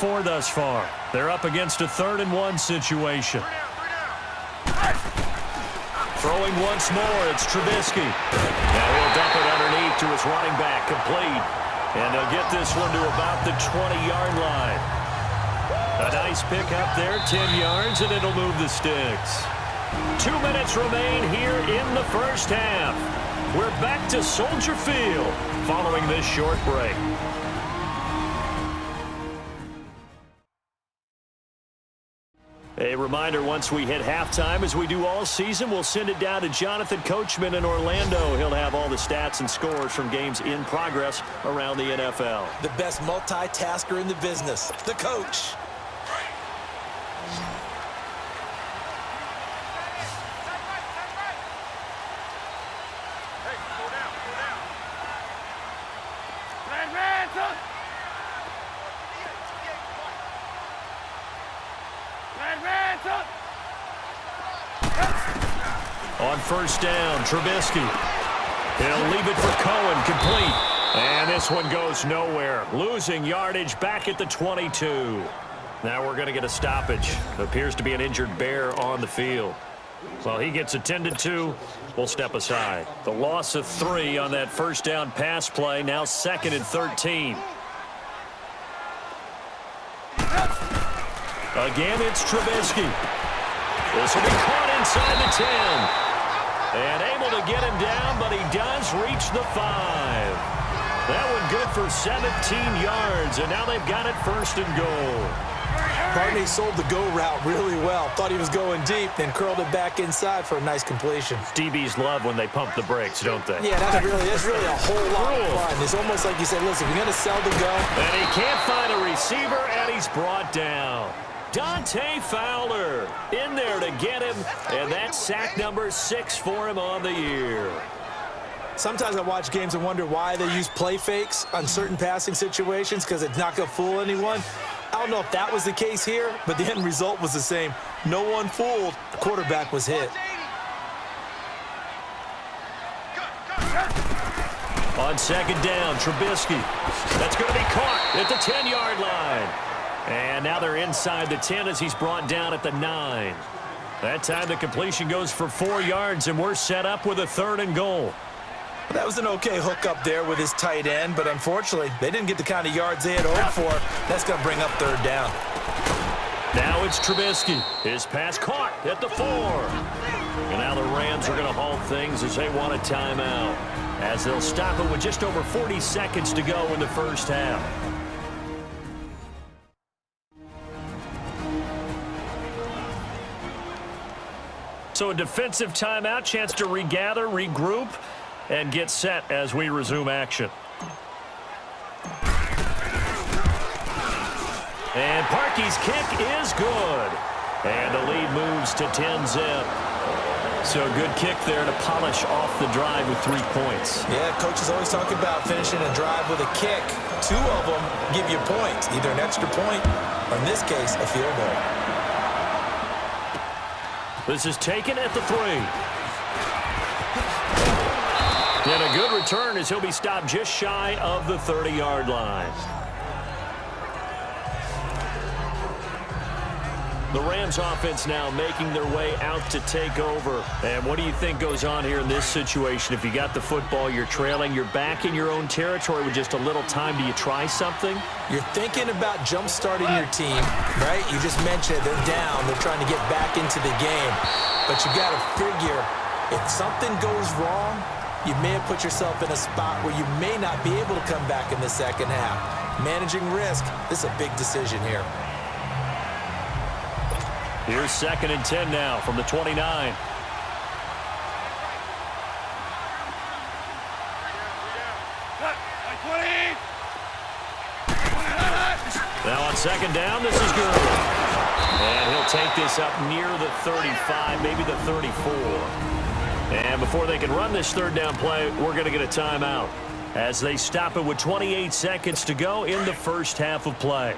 4 thus far. They're up against a 3rd-and-1 situation. Throwing once more, it's Trubisky. Now he'll dump it underneath to his running back, complete. And they'll get this one to about the 20-yard line. A nice pick up there, 10 yards, and it'll move the sticks. 2 minutes remain here in the first half. We're back to Soldier Field following this short break. A reminder, once we hit halftime, as we do all season, we'll send it down to Jonathan Coachman in Orlando. He'll have all the stats and scores from games in progress around the NFL. The best multitasker in the business, the coach. On first down, Trubisky. He'll leave it for Cohen, complete. And this one goes nowhere. Losing yardage back at the 22. Now we're going to get a stoppage. Appears to be an injured Bear on the field. Well, he gets attended to. We'll step aside. The loss of 3 on that first down pass play. Now 2nd and 13. Again, it's Trubisky. This will be caught inside the 10. And able to get him down, but he does reach the 5. That one good for 17 yards, and now they've got it 1st and goal. Barney sold the go route really well. Thought he was going deep, then curled it back inside for a nice completion. DBs love when they pump the brakes, don't they? Yeah, that's really a whole lot of fun. It's almost like you said, listen, if you're going to sell the go. And he can't find a receiver, and he's brought down. Dante Fowler in there to get him, and that's sack number 6 for him on the year. Sometimes I watch games and wonder why they use play fakes on certain passing situations, because it's not going to fool anyone. I don't know if that was the case here, but the end result was the same. No one fooled. The quarterback was hit. On 2nd down, Trubisky. That's going to be caught at the 10-yard line. And now they're inside the 10 as he's brought down at the 9. That time the completion goes for 4 yards, and we're set up with a 3rd and goal. That was an okay hook up there with his tight end, but unfortunately, they didn't get the kind of yards they had hoped for. That's going to bring up 3rd down. Now it's Trubisky. His pass caught at the 4. And now the Rams are going to halt things as they want a timeout, as they'll stop it with just over 40 seconds to go in the first half. So a defensive timeout, chance to regather, regroup, and get set as we resume action. And Parkey's kick is good. And the lead moves to 10-zip. So a good kick there to polish off the drive with 3 points. Yeah, coaches always talk about finishing a drive with a kick. 2 of them give you points, either an extra point or, in this case, a field goal. This is taken at the 3. And a good return as he'll be stopped just shy of the 30-yard line. The Rams offense now making their way out to take over. And what do you think goes on here in this situation? If you got the football, you're trailing, you're back in your own territory with just a little time. Do you try something? You're thinking about jump-starting your team, right? You just mentioned they're down. They're trying to get back into the game. But you got to figure, if something goes wrong, you may have put yourself in a spot where you may not be able to come back in the second half. Managing risk, this is a big decision here. Here's 2nd and 10 now from the 29. Now on 2nd down, this is good. And he'll take this up near the 35, maybe the 34. And before they can run this 3rd down play, we're going to get a timeout as they stop it with 28 seconds to go in the first half of play.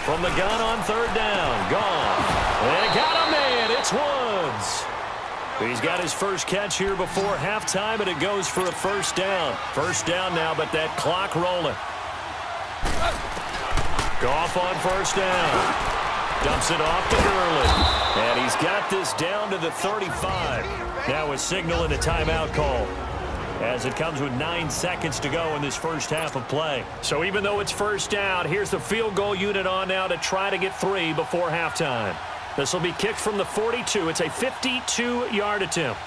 From the gun on 3rd down. Gone. And got a man. It's Woods. He's got his first catch here before halftime, and it goes for a first down. First down now, but that clock rolling. Goff on first down. Dumps it off to Gurley. And he's got this down to the 35. Now a signal and a timeout call, as it comes with 9 seconds to go in this first half of play. So even though it's first down, here's the field goal unit on now to try to get 3 before halftime. This will be kicked from the 42. It's a 52-yard attempt.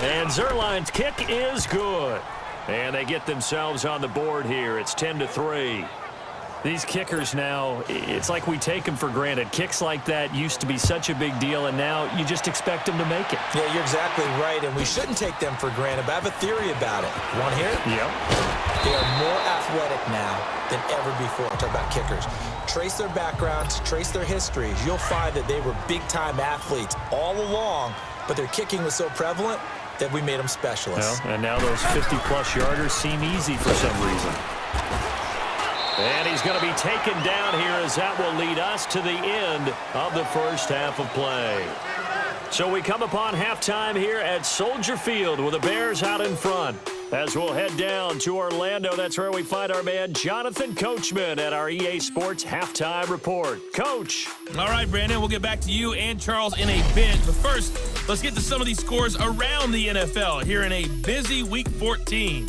And Zerline's kick is good. And they get themselves on the board here. It's 10-3. These kickers now, it's like we take them for granted. Kicks like that used to be such a big deal, and now you just expect them to make it. Yeah, you're exactly right, and we shouldn't take them for granted, but I have a theory about it. You want to hear it? Yep. They are more athletic now than ever before. Talk about kickers. Trace their backgrounds, trace their histories. You'll find that they were big-time athletes all along, but their kicking was so prevalent that we made them specialists. Well, and now those 50-plus yarders seem easy for some reason. And he's going to be taken down here, as that will lead us to the end of the first half of play. So we come upon halftime here at Soldier Field with the Bears out in front. As we'll head down to Orlando, that's where we find our man Jonathan Coachman at our EA Sports Halftime Report. Coach. All right, Brandon, we'll get back to you and Charles in a bit. But first, let's get to some of these scores around the NFL here in a busy Week 14.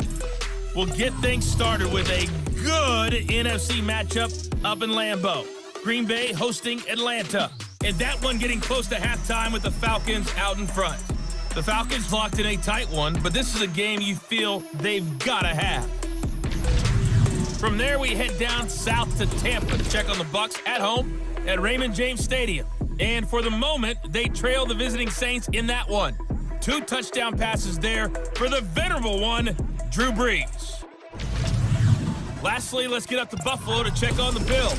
We'll get things started with a good NFC matchup up in Lambeau. Green Bay hosting Atlanta. And that one getting close to halftime with the Falcons out in front. The Falcons locked in a tight one, but this is a game you feel they've got to have. From there, we head down south to Tampa to check on the Bucs at home at Raymond James Stadium. And for the moment, they trail the visiting Saints in that one. 2 touchdown passes there for the venerable one, Drew Brees. Lastly, let's get up to Buffalo to check on the Bills.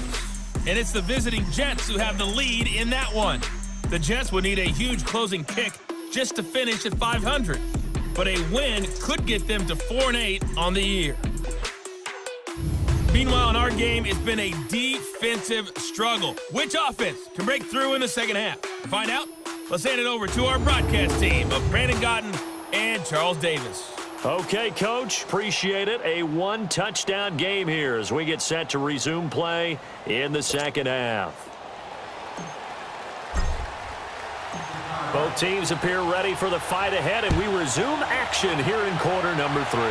And it's the visiting Jets who have the lead in that one. The Jets would need a huge closing kick just to finish at 500. But a win could get them to 4-8 on the year. Meanwhile, in our game, it's been a defensive struggle. Which offense can break through in the second half? To find out, let's hand it over to our broadcast team of Brandon Gotten and Charles Davis. Okay, Coach, appreciate it. A 1-touchdown game here as we get set to resume play in the second half. Both teams appear ready for the fight ahead, and we resume action here in quarter number 3.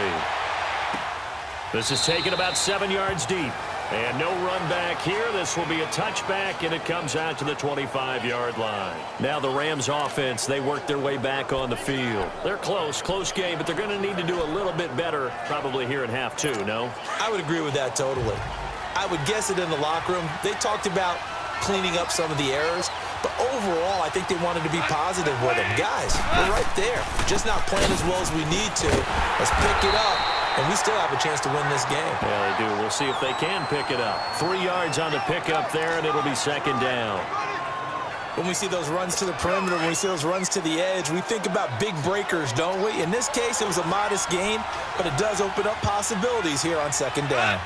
This is taken about 7 yards deep. And no run back here. This will be a touchback, and it comes out to the 25-yard line. Now the Rams offense, they work their way back on the field. They're close game, but they're going to need to do a little bit better probably here in half 2, no? I would agree with that totally. I would guess it in the locker room. They talked about cleaning up some of the errors, but overall, I think they wanted to be positive with them. Guys, we're right there. Just not playing as well as we need to. Let's pick it up. And we still have a chance to win this game. Yeah, they do. We'll see if they can pick it up. 3 yards on the pickup there, and it'll be second down. When we see those runs to the perimeter, when we see those runs to the edge, we think about big breakers, don't we? In this case, it was a modest gain, but it does open up possibilities here on second down.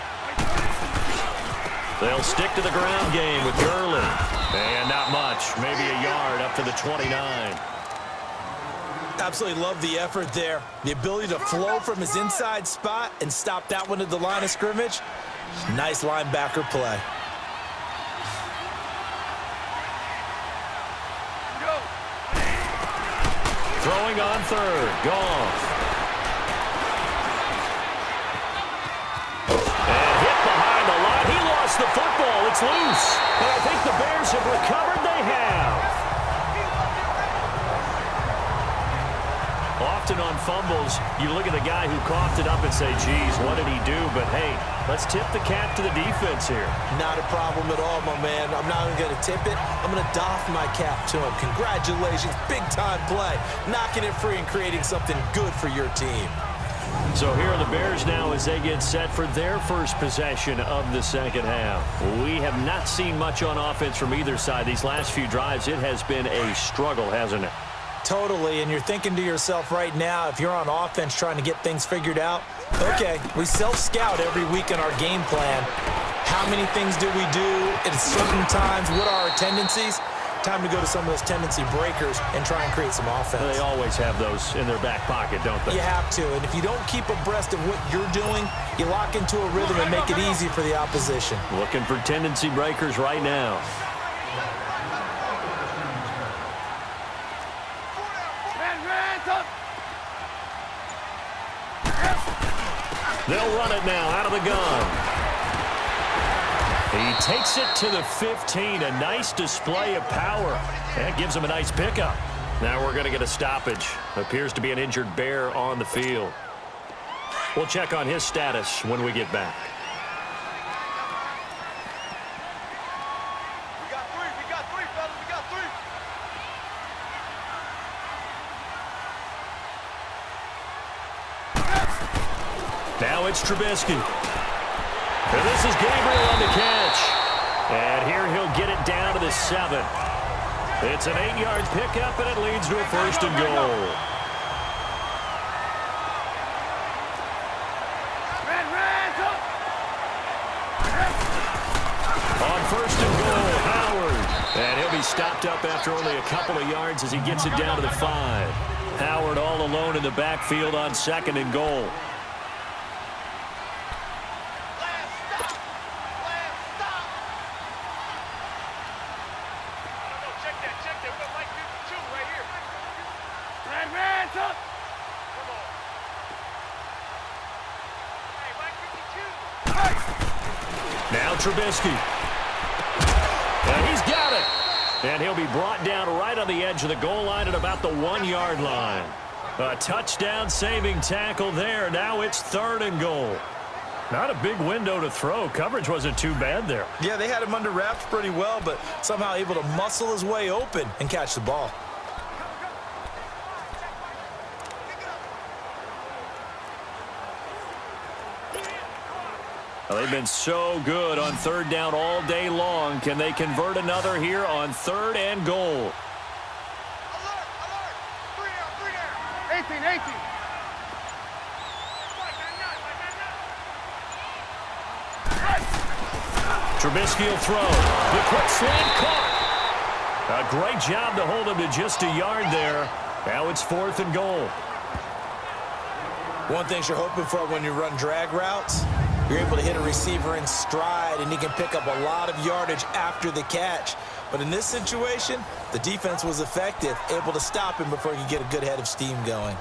They'll stick to the ground game with Gurley. And not much, maybe a yard up to the 29. Absolutely love the effort there. The ability to flow from his inside spot and stop that one at the line of scrimmage. Nice linebacker play. Throwing on third, Goff. And hit behind the line. He lost the football. It's loose. And I think the Bears have recovered. They have. Often on fumbles, you look at the guy who coughed it up and say, geez, what did he do? But, hey, let's tip the cap to the defense here. Not a problem at all, my man. I'm not even going to tip it. I'm going to doff my cap to him. Congratulations. Big-time play. Knocking it free and creating something good for your team. So here are the Bears now as they get set for their first possession of the second half. We have not seen much on offense from either side. These last few drives, it has been a struggle, hasn't it? Totally, and you're thinking to yourself right now, if you're on offense trying to get things figured out, okay, we self-scout every week in our game plan. How many things do we do at certain times? What are our tendencies? time to go to some of those tendency breakers and try and create some offense. They always have those in their back pocket, don't they? You have to, and if you don't keep abreast of what you're doing, you lock into a rhythm and make it easy for the opposition. Looking for tendency breakers right now. They'll run it now out of the gun. He takes it to the 15. A nice display of power. That gives him a nice pickup. Now we're going to get a stoppage. Appears to be an injured Bear on the field. We'll check on his status when we get back. We got three, fellas. We got three. Now it's Trubisky. And this is Gabriel on the catch. And here he'll get it down to the 7. It's an 8-yard pickup, and it leads to a 1st and goal. On 1st and goal, Howard. And he'll be stopped up after only a couple of yards as he gets it down to the 5. Howard all alone in the backfield on 2nd and goal. Now Trubisky. And he's got it. And he'll be brought down right on the edge of the goal line at about the 1-yard line. A touchdown-saving tackle there. Now it's 3rd and goal. Not a big window to throw. Coverage wasn't too bad there. Yeah, they had him under wraps pretty well, but somehow able to muscle his way open and catch the ball. Well, they've been so good on 3rd down all day long. Can they convert another here on 3rd and goal? Alert! 3 down. 18. Trubisky will throw. The quick slant caught. A great job to hold him to just a yard there. Now it's 4th and goal. One thing you're hoping for when you run drag routes, you're able to hit a receiver in stride, and he can pick up a lot of yardage after the catch. But in this situation, the defense was effective, able to stop him before he could get a good head of steam going.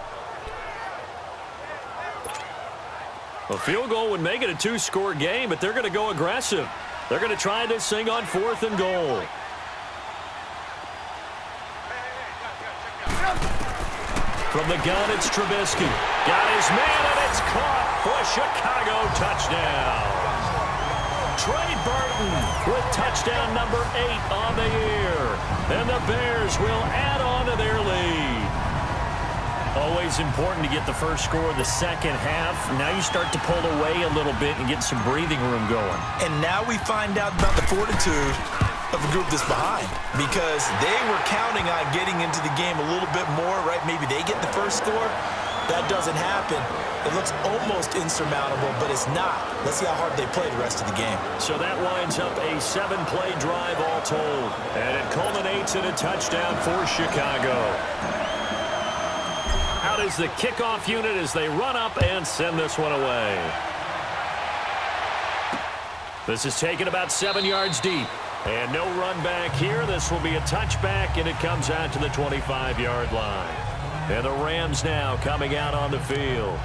A field goal would make it a 2-score game, but they're going to go aggressive. They're going to try this thing on 4th and goal. From the gun, it's Trubisky. Got his man, and it's caught for a Chicago touchdown. Trey Burton with touchdown number 8 on the year. And the Bears will add on to their lead. Always important to get the first score of the second half. Now you start to pull away a little bit and get some breathing room going. And now we find out about the fortitude of the group that's behind, because they were counting on getting into the game a little bit more, right? Maybe they get the first score. That doesn't happen. It looks almost insurmountable, but it's not. Let's see how hard they play the rest of the game. So that winds up a 7-play drive all told, and it culminates in a touchdown for Chicago. Out is the kickoff unit as they run up and send this one away. This is taken about 7 yards deep. And no run back here. This will be a touchback, and it comes out to the 25-yard line. And the Rams now coming out on the field.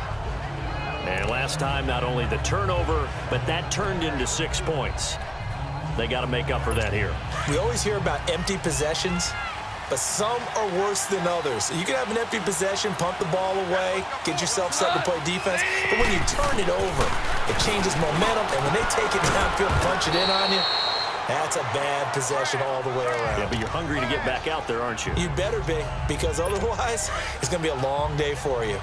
And last time, not only the turnover, but that turned into 6 points. They got to make up for that here. We always hear about empty possessions, but some are worse than others. You can have an empty possession, punt the ball away, get yourself set to play defense, but when you turn it over, it changes momentum, and when they take it downfield and punch it in on you, that's a bad possession all the way around. Yeah, but you're hungry to get back out there, aren't you? You better be, because otherwise, it's going to be a long day for you.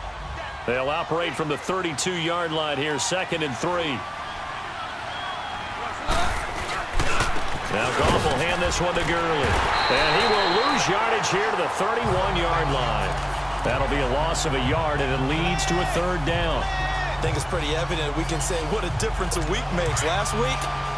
They'll operate from the 32-yard line here, 2nd and 3. Now Goff will hand this one to Gurley. And he will lose yardage here to the 31-yard line. That'll be a loss of a yard, and it leads to a 3rd down. I think it's pretty evident we can say what a difference a week makes. Last week,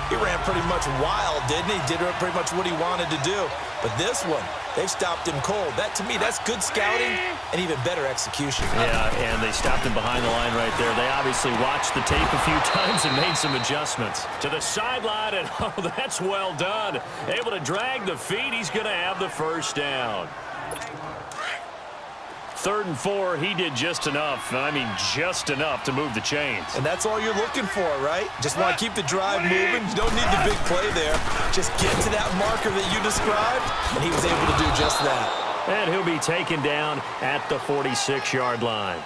he ran pretty much wild, didn't he? Did pretty much what he wanted to do. But this one, they've stopped him cold. That, to me, that's good scouting and even better execution. Yeah, and they stopped him behind the line right there. They obviously watched the tape a few times and made some adjustments. To the sideline, and oh, that's well done. Able to drag the feet. He's going to have the first down. 3rd and 4, he did just enough. I mean, just enough to move the chains. And that's all you're looking for, right? Just want to keep the drive moving. You don't need the big play there. Just get to that marker that you described, and he was able to do just that. And he'll be taken down at the 46-yard line.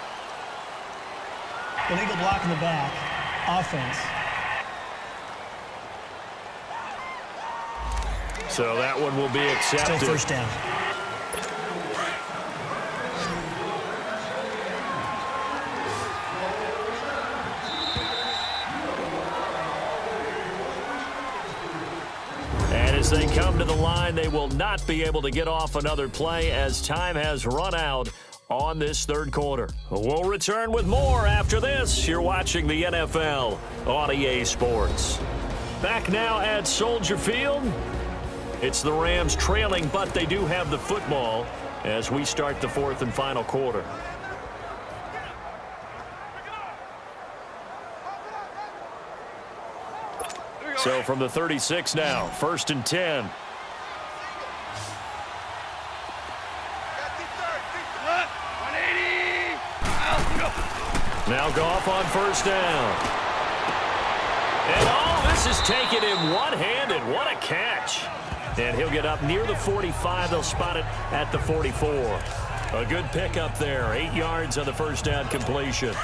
Illegal block in the back. Offense. So that one will be accepted. Still first down. As they come to the line, they will not be able to get off another play as time has run out on this 3rd quarter. We'll return with more after this. You're watching the NFL on EA Sports. Back now at Soldier Field. It's the Rams trailing, but they do have the football as we start the 4th and final quarter. So from the 36 now, 1st and 10. Now Goff on 1st down. And oh, this is taken in one-handed. What a catch. And he'll get up near the 45. They'll spot it at the 44. A good pickup there. 8 yards on the 1st down completion.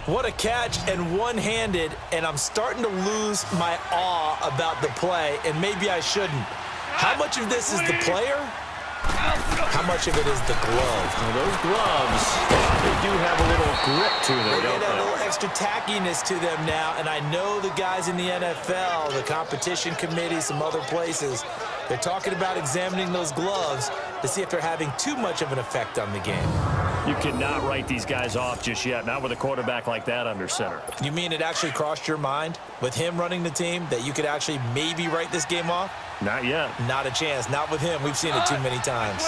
What a catch and one-handed, and I'm starting to lose my awe about the play, and maybe I shouldn't. How much of this is the player? How much of it is the glove? Well, those gloves, they do have a little grip to them, They don't get a they? little extra tackiness to them now, and I know the guys in the NFL, the competition committee, some other places, they're talking about examining those gloves to see if they're having too much of an effect on the game. You cannot write these guys off just yet, not with a quarterback like that under center. You mean it actually crossed your mind with him running the team that you could actually maybe write this game off? Not yet. Not a chance. Not with him. We've seen it too many times.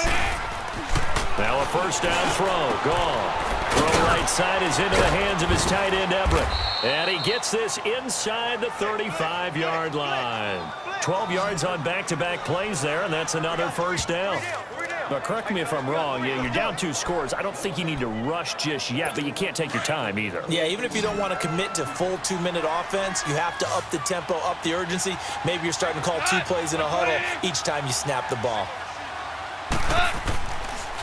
Now a 1st down throw. Gone. Throw right side is into the hands of his tight end, Everett. And he gets this inside the 35-yard line. 12 yards on back-to-back plays there, and that's another 1st down. But correct me if I'm wrong, you're down 2 scores. I don't think you need to rush just yet, but you can't take your time either. Yeah, even if you don't want to commit to full 2-minute offense, you have to up the tempo, up the urgency. Maybe you're starting to call 2 plays in a huddle each time you snap the ball.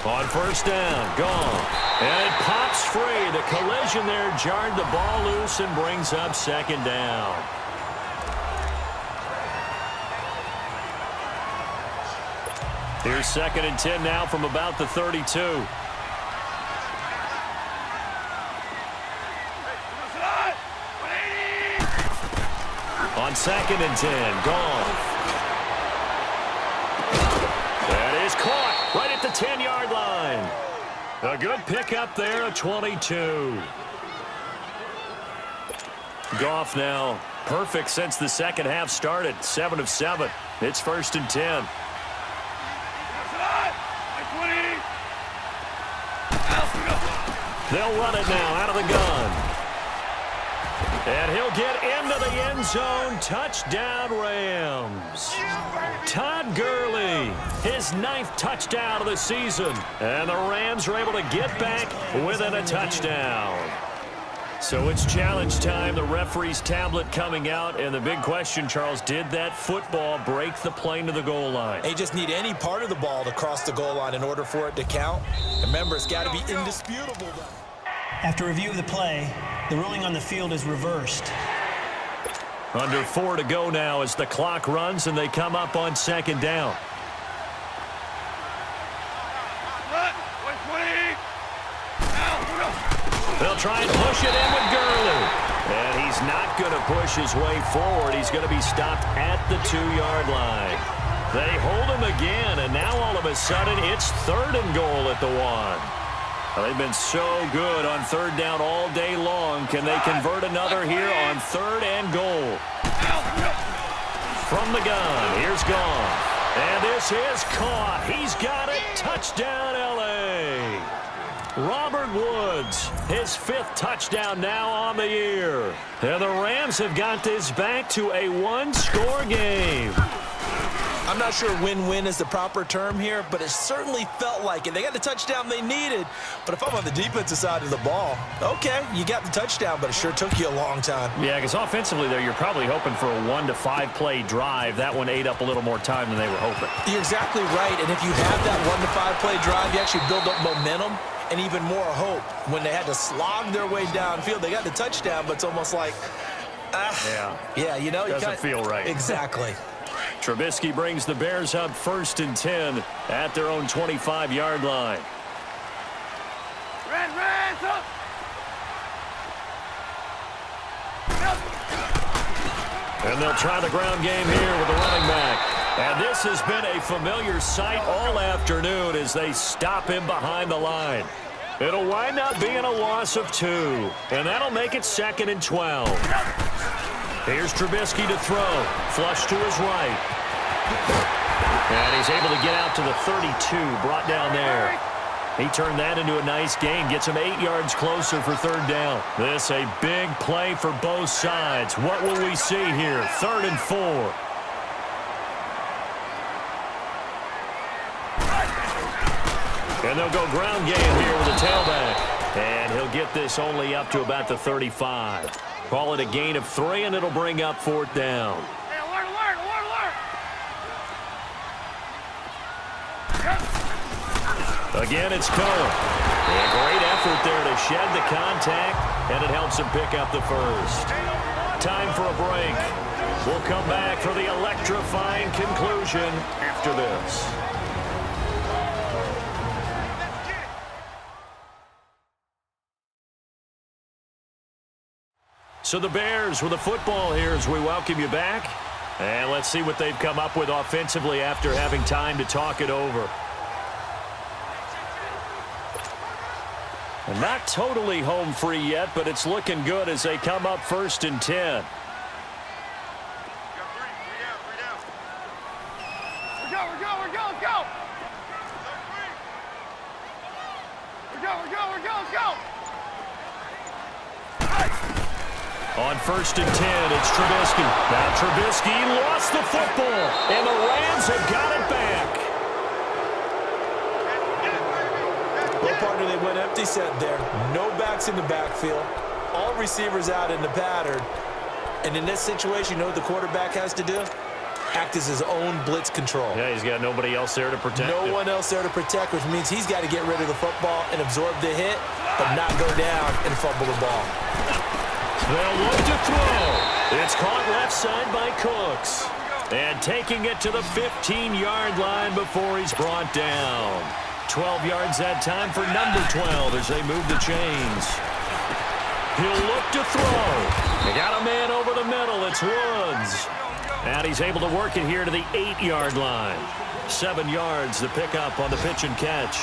On 1st down, gone. And it pops free. The collision there jarred the ball loose and brings up 2nd down. Here's 2nd and 10 now from about the 32. On 2nd and 10, gone. That is caught right at the 10-yard line. A good pickup there at 22. Goff now perfect since the 2nd half started. 7 of 7. It's 1st and 10. They'll run it now out of the gun. And he'll get into the end zone. Touchdown, Rams. Todd Gurley, his 9th touchdown of the season. And the Rams are able to get back within a touchdown. So it's challenge time. The referee's tablet coming out. And the big question, Charles, did that football break the plane to the goal line? They just need any part of the ball to cross the goal line in order for it to count. Remember, it's got to be indisputable. After review of the play, the ruling on the field is reversed. Under 4 to go now as the clock runs and they come up on 2nd down. They'll try and push it in with Gurley. And he's not going to push his way forward. He's going to be stopped at the 2-yard line. They hold him again, and now all of a sudden it's 3rd and goal at the 1. Well, they've been so good on 3rd down all day long. Can they convert another here on 3rd and goal? From the gun, here's Goff. And this is caught. He's got it. Touchdown, L.A. Robert Woods, his 5th touchdown now on the year. And the Rams have got this back to a 1-score game. I'm not sure win-win is the proper term here, but it certainly felt like it. They got the touchdown they needed, but if I'm on the defensive side of the ball, okay, you got the touchdown, but it sure took you a long time. Yeah, because offensively there, you're probably hoping for a 1 to 5 play drive. That one ate up a little more time than they were hoping. You're exactly right, and if you have that 1 to 5 play drive, you actually build up momentum and even more hope. When they had to slog their way downfield, they got the touchdown, but it's almost like, yeah, you know, doesn't feel right. Exactly. Trubisky brings the Bears up 1st and 10 at their own 25-yard line. Reds up. And they'll try the ground game here with the running back. And this has been a familiar sight all afternoon as they stop him behind the line. It'll wind up being a loss of 2, and that'll make it 2nd and 12. Here's Trubisky to throw. Flush to his right. And he's able to get out to the 32, brought down there. He turned that into a nice gain, gets him 8 yards closer for 3rd down. This a big play for both sides. What will we see here? 3rd and 4. And they'll go ground game here with a tailback. And he'll get this only up to about the 35. Call it a gain of 3, and it'll bring up 4th down. Hey, alert. Again, it's Cohen. A great effort there to shed the contact, and it helps him pick up the 1st. Time for a break. We'll come back for the electrifying conclusion after this. So the Bears with the football here as we welcome you back. And let's see what they've come up with offensively after having time to talk it over. And not totally home free yet, but it's looking good as they come up 1st and 10. We're go. Let's go. On 1st and 10, it's Trubisky. Now Trubisky lost the football, and the Rams have got it back. Well, partner, they went empty set there. No backs in the backfield. All receivers out in the pattern. And in this situation, you know what the quarterback has to do? Act as his own blitz control. Yeah, he's got nobody else there to protect him. No one else there to protect, which means he's got to get rid of the football and absorb the hit, but not go down and fumble the ball. They'll look to throw. It's caught left side by Cooks. And taking it to the 15-yard line before he's brought down. 12 yards that time for number 12 as they move the chains. He'll look to throw. They got a man over the middle. It's Woods. And he's able to work it here to the 8-yard line. 7 yards to pick up on the pitch and catch.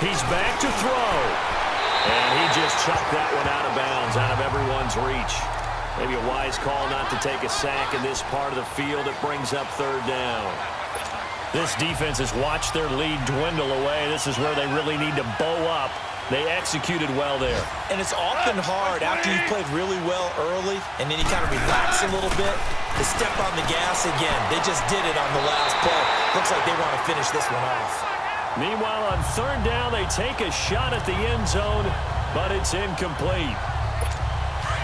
He's back to throw. And he just chucked that one out of bounds, out of everyone's reach. Maybe a wise call not to take a sack in this part of the field. It brings up 3rd down. This defense has watched their lead dwindle away. This is where they really need to bow up. They executed well there. And it's often hard after you've played really well early and then you kind of relax a little bit to step on the gas again. They just did it on the last play. Looks like they want to finish this one off. Meanwhile, on 3rd down, they take a shot at the end zone, but it's incomplete.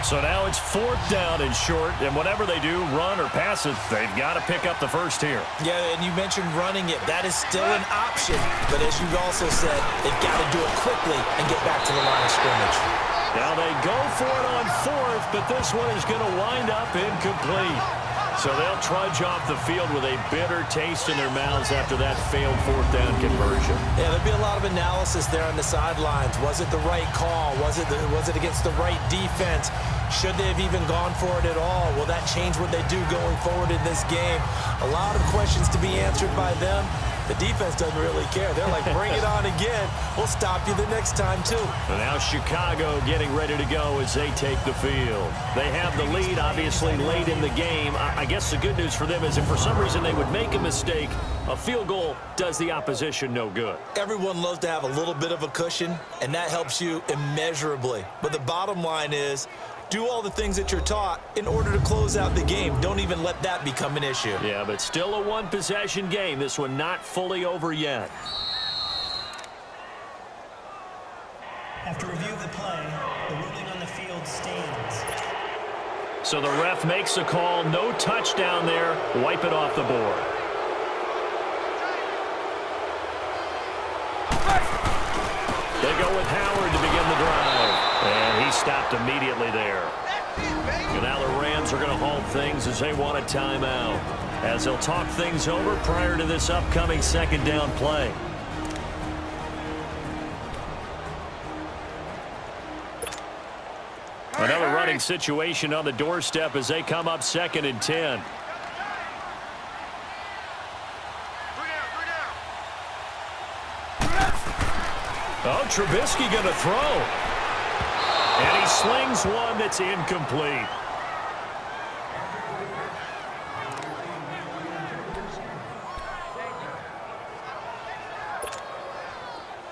So now it's 4th down and short, and whatever they do, run or pass it, they've got to pick up the 1st here. Yeah, and you mentioned running it. That is still an option. But as you also said, they've got to do it quickly and get back to the line of scrimmage. Now they go for it on 4th, but this one is going to wind up incomplete. So they'll trudge off the field with a bitter taste in their mouths after that failed 4th down conversion. Yeah, there'll be a lot of analysis there on the sidelines. Was it the right call? Was it against the right defense? Should they have even gone for it at all? Will that change what they do going forward in this game? A lot of questions to be answered by them. The defense doesn't really care. They're like, bring it on again. We'll stop you the next time, too. And now Chicago getting ready to go as they take the field. They have the lead, obviously, late in the game. I guess the good news for them is if for some reason they would make a mistake, a field goal does the opposition no good. Everyone loves to have a little bit of a cushion, and that helps you immeasurably. But the bottom line is, do all the things that you're taught in order to close out the game. Don't even let that become an issue. Yeah, but still a one-possession game. This one not fully over yet. After review of the play, the ruling on the field stands. So the ref makes a call. No touchdown there. Wipe it off the board. They go with Howard to begin the drive. And he stopped immediately there. And now the Rams are going to halt things as they want a timeout, as they'll talk things over prior to this upcoming second down play. Another running situation on the doorstep as they come up 2nd and 10. Oh, Trubisky going to throw. And he slings one that's incomplete.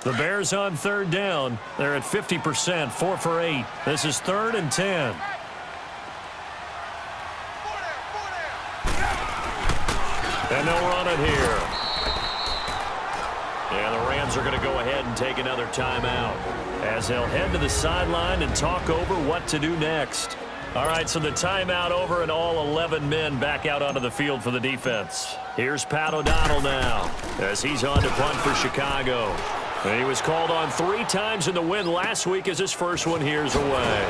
The Bears on 3rd down. They're at 50%, 4 for 8. This is 3rd and 10. And they'll run it here. And the Rams are going to go ahead and take another timeout as they'll head to the sideline and talk over what to do next. All right, so the timeout over and all 11 men back out onto the field for the defense. Here's Pat O'Donnell now as he's on to punt for Chicago. And he was called on 3 times in the win last week as his first one here's away.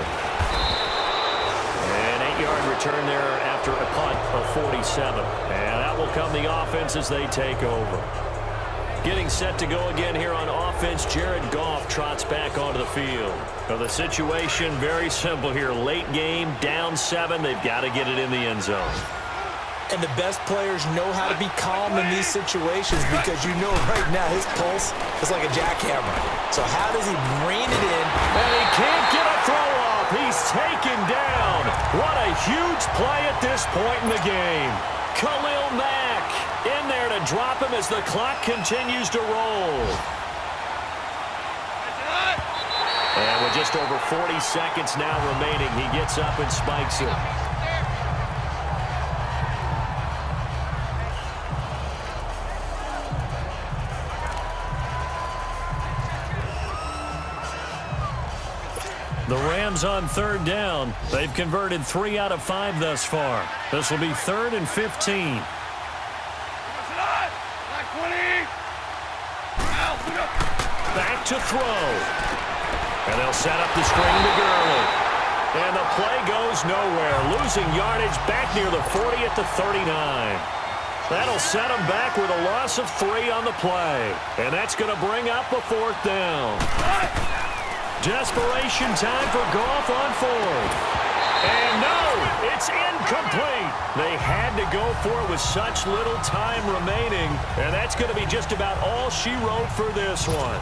An 8-yard return there after a punt of 47. And that will come the offense as they take over. Getting set to go again here on offense, Jared Goff trots back onto the field. Now the situation very simple here. Late game, down 7. They've got to get it in the end zone. And the best players know how to be calm in these situations because you know right now his pulse is like a jackhammer. So how does he rein it in? And he can't get a throw off. He's taken down. What a huge play at this point in the game. Khalil Mack in there to drop him as the clock continues to roll. And with just over 40 seconds now remaining, he gets up and spikes it. The Rams on 3rd down. They've converted 3 out of 5 thus far. This will be 3rd and 15. Back to throw. And they'll set up the screen to Gurley. And the play goes nowhere. Losing yardage back near the 40 at the 39. That'll set them back with a loss of 3 on the play. And that's going to bring up a 4th down. Desperation time for Goff on 4th. And no, it's incomplete. They had to go for it with such little time remaining. And that's going to be just about all she wrote for this one.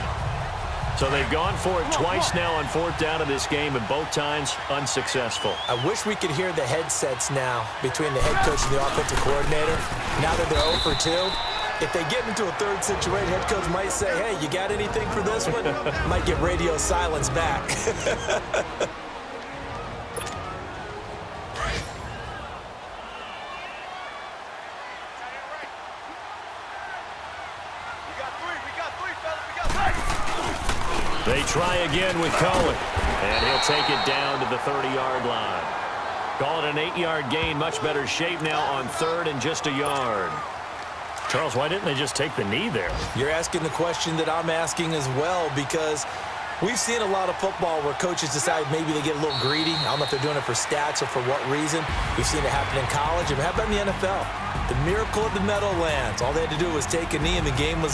So they've gone for it twice now on 4th down in this game, and both times unsuccessful. I wish we could hear the headsets now between the head coach and the offensive coordinator. Now that they're 0 for 2. If they get into a 3rd situation, head coach might say, hey, you got anything for this one? Might get radio silence back. They try again with Cohen, and he'll take it down to the 30-yard line. Call it an 8-yard gain, much better shape now on 3rd and just a yard. Charles, why didn't they just take the knee there? You're asking the question that I'm asking as well, because we've seen a lot of football where coaches decide maybe they get a little greedy. I don't know if they're doing it for stats or for what reason. We've seen it happen in college, and how about in the NFL? The miracle of the Meadowlands. All they had to do was take a knee, and the game was